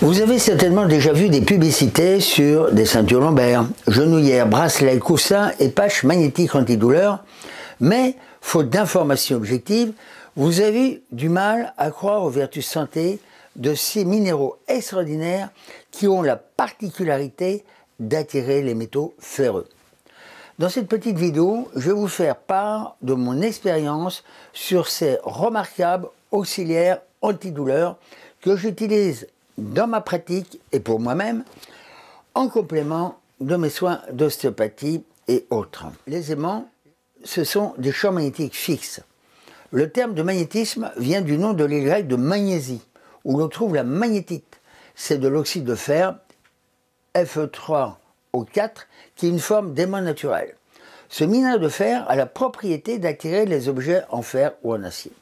Vous avez certainement déjà vu des publicités sur des ceintures lombaires, genouillères, bracelets, coussins et patchs magnétiques antidouleurs, mais faute d'informations objectives, vous avez du mal à croire aux vertus santé de ces minéraux extraordinaires qui ont la particularité d'attirer les métaux ferreux. Dans cette petite vidéo, je vais vous faire part de mon expérience sur ces remarquables auxiliaires antidouleurs que j'utilise dans ma pratique et pour moi-même en complément de mes soins d'ostéopathie et autres. Les aimants, ce sont des champs magnétiques fixes. Le terme de magnétisme vient du nom de l'île grecque de Magnésie, où l'on trouve la magnétite. C'est de l'oxyde de fer, Fe3O4, qui est une forme d'aimant naturel. Ce minerai de fer a la propriété d'attirer les objets en fer ou en acier.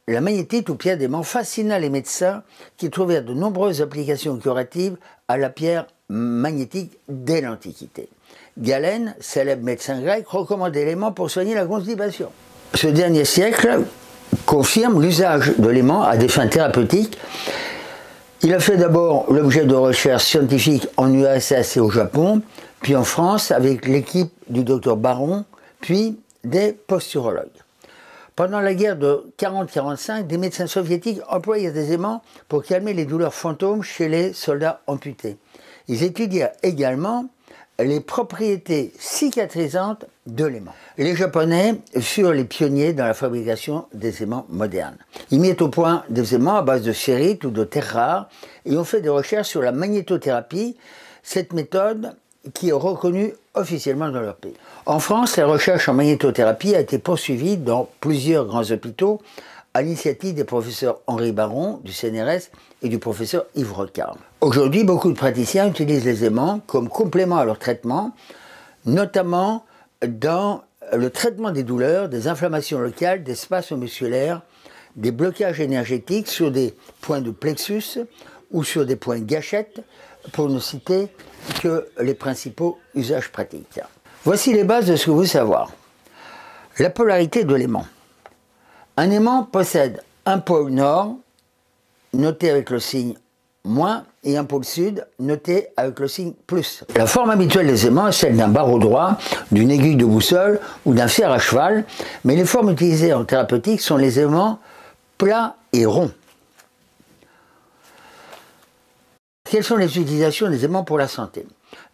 La magnétite ou pierre d'aimant fascina les médecins qui trouvèrent de nombreuses applications curatives à la pierre magnétique dès l'Antiquité. Galène, célèbre médecin grec, recommandait l'aimant pour soigner la constipation. Ce dernier siècle confirme l'usage de l'aimant à des fins thérapeutiques. Il a fait d'abord l'objet de recherches scientifiques en URSS et au Japon, puis en France avec l'équipe du docteur Baron, puis des posturologues. Pendant la guerre de 40-45, des médecins soviétiques employaient des aimants pour calmer les douleurs fantômes chez les soldats amputés. Ils étudièrent également les propriétés cicatrisantes de l'aimant. Les Japonais furent les pionniers dans la fabrication des aimants modernes. Ils mirent au point des aimants à base de ferrite ou de terres rares et ont fait des recherches sur la magnétothérapie, cette méthode qui est reconnue officiellement dans leur pays. En France, la recherche en magnétothérapie a été poursuivie dans plusieurs grands hôpitaux à l'initiative des professeurs Henri Baron du CNRS et du professeur Yves Rocard. Aujourd'hui, beaucoup de praticiens utilisent les aimants comme complément à leur traitement, notamment dans le traitement des douleurs, des inflammations locales, des spasmes musculaires, des blocages énergétiques sur des points de plexus ou sur des points gâchettes, pour ne citer que les principaux usages pratiques. Voici les bases de ce que vous devez savoir. La polarité de l'aimant. Un aimant possède un pôle nord, noté avec le signe moins, et un pôle sud, noté avec le signe plus. La forme habituelle des aimants est celle d'un barreau droit, d'une aiguille de boussole ou d'un fer à cheval, mais les formes utilisées en thérapeutique sont les aimants plats et ronds. Quelles sont les utilisations des aimants pour la santé?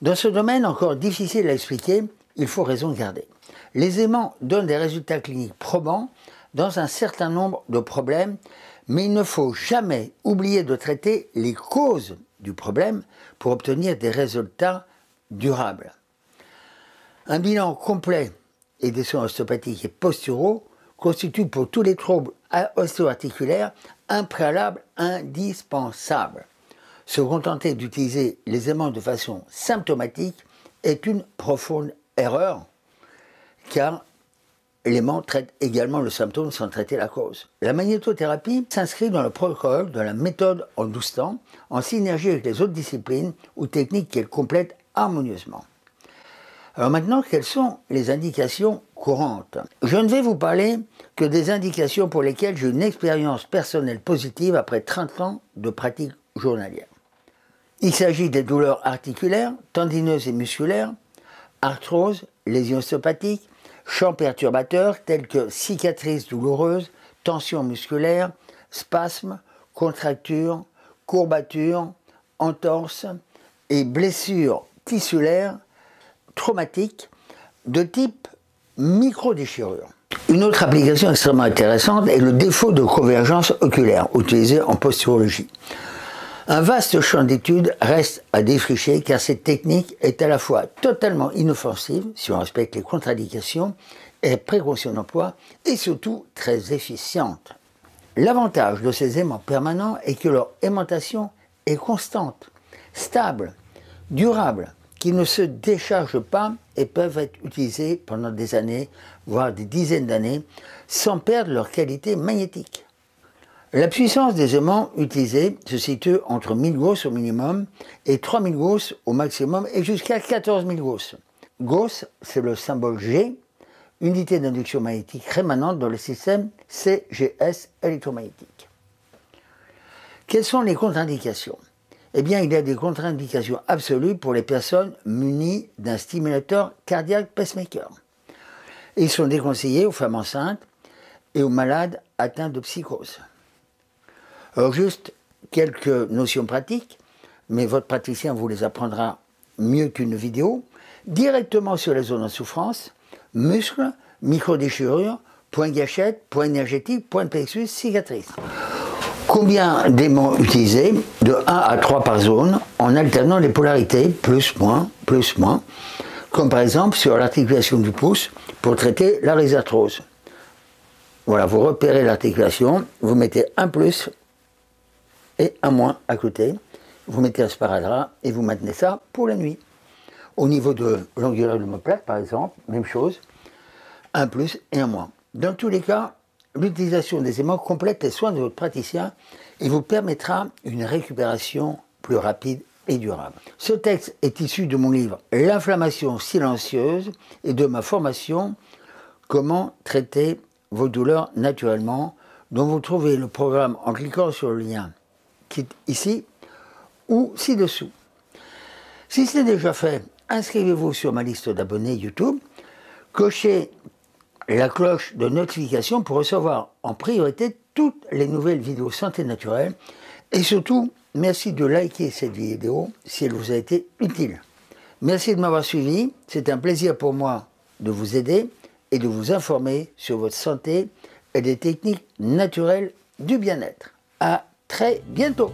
Dans ce domaine encore difficile à expliquer, il faut raison garder. Les aimants donnent des résultats cliniques probants dans un certain nombre de problèmes, mais il ne faut jamais oublier de traiter les causes du problème pour obtenir des résultats durables. Un bilan complet et des soins ostéopathiques et posturaux constitue pour tous les troubles ostéo-articulaires un préalable indispensable. Se contenter d'utiliser les aimants de façon symptomatique est une profonde erreur, car l'aimant traite également le symptôme sans traiter la cause. La magnétothérapie s'inscrit dans le protocole de la méthode en 12 temps, en synergie avec les autres disciplines ou techniques qu'elle complète harmonieusement. Alors maintenant, quelles sont les indications courantes? Je ne vais vous parler que des indications pour lesquelles j'ai une expérience personnelle positive après 30 ans de pratique journalière. Il s'agit des douleurs articulaires, tendineuses et musculaires, arthrose, lésions ostéopathiques, champs perturbateurs tels que cicatrices douloureuses, tensions musculaires, spasmes, contractures, courbatures, entorses et blessures tissulaires traumatiques de type micro-déchirure. Une autre application extrêmement intéressante est le défaut de convergence oculaire, utilisé en posturologie. Un vaste champ d'études reste à défricher car cette technique est à la fois totalement inoffensive, si on respecte les contre-indications et précautions d'emploi, et surtout très efficiente. L'avantage de ces aimants permanents est que leur aimantation est constante, stable, durable, qu'ils ne se déchargent pas et peuvent être utilisés pendant des années, voire des dizaines d'années, sans perdre leur qualité magnétique. La puissance des aimants utilisés se situe entre 1000 Gauss au minimum et 3000 Gauss au maximum et jusqu'à 14 000 Gauss. Gauss, c'est le symbole G, unité d'induction magnétique rémanente dans le système CGS électromagnétique. Quelles sont les contre-indications? eh bien, il y a des contre-indications absolues pour les personnes munies d'un stimulateur cardiaque pacemaker. Ils sont déconseillés aux femmes enceintes et aux malades atteints de psychose. Alors juste quelques notions pratiques, mais votre praticien vous les apprendra mieux qu'une vidéo, directement sur les zones en souffrance, muscles, micro-déchirures, points gâchettes, points énergétiques, points de plexus, cicatrices. Combien d'aimants utiliser? De 1 à 3 par zone, en alternant les polarités, plus, moins, comme par exemple sur l'articulation du pouce pour traiter la rhizarthrose. Voilà, vous repérez l'articulation, vous mettez un plus et un moins à côté, vous mettez un sparadrap et vous maintenez ça pour la nuit. Au niveau de l'angulaire de l'omoplate, par exemple, même chose, un plus et un moins. Dans tous les cas, l'utilisation des aimants complète les soins de votre praticien et vous permettra une récupération plus rapide et durable. Ce texte est issu de mon livre « L'inflammation silencieuse » et de ma formation « Comment traiter vos douleurs naturellement » dont vous trouvez le programme en cliquant sur le lien qui est ici ou ci-dessous. Si c'est déjà fait, inscrivez-vous sur ma liste d'abonnés YouTube, cochez la cloche de notification pour recevoir en priorité toutes les nouvelles vidéos santé naturelle et surtout, merci de liker cette vidéo si elle vous a été utile. Merci de m'avoir suivi, c'est un plaisir pour moi de vous aider et de vous informer sur votre santé et des techniques naturelles du bien-être. À très bientôt.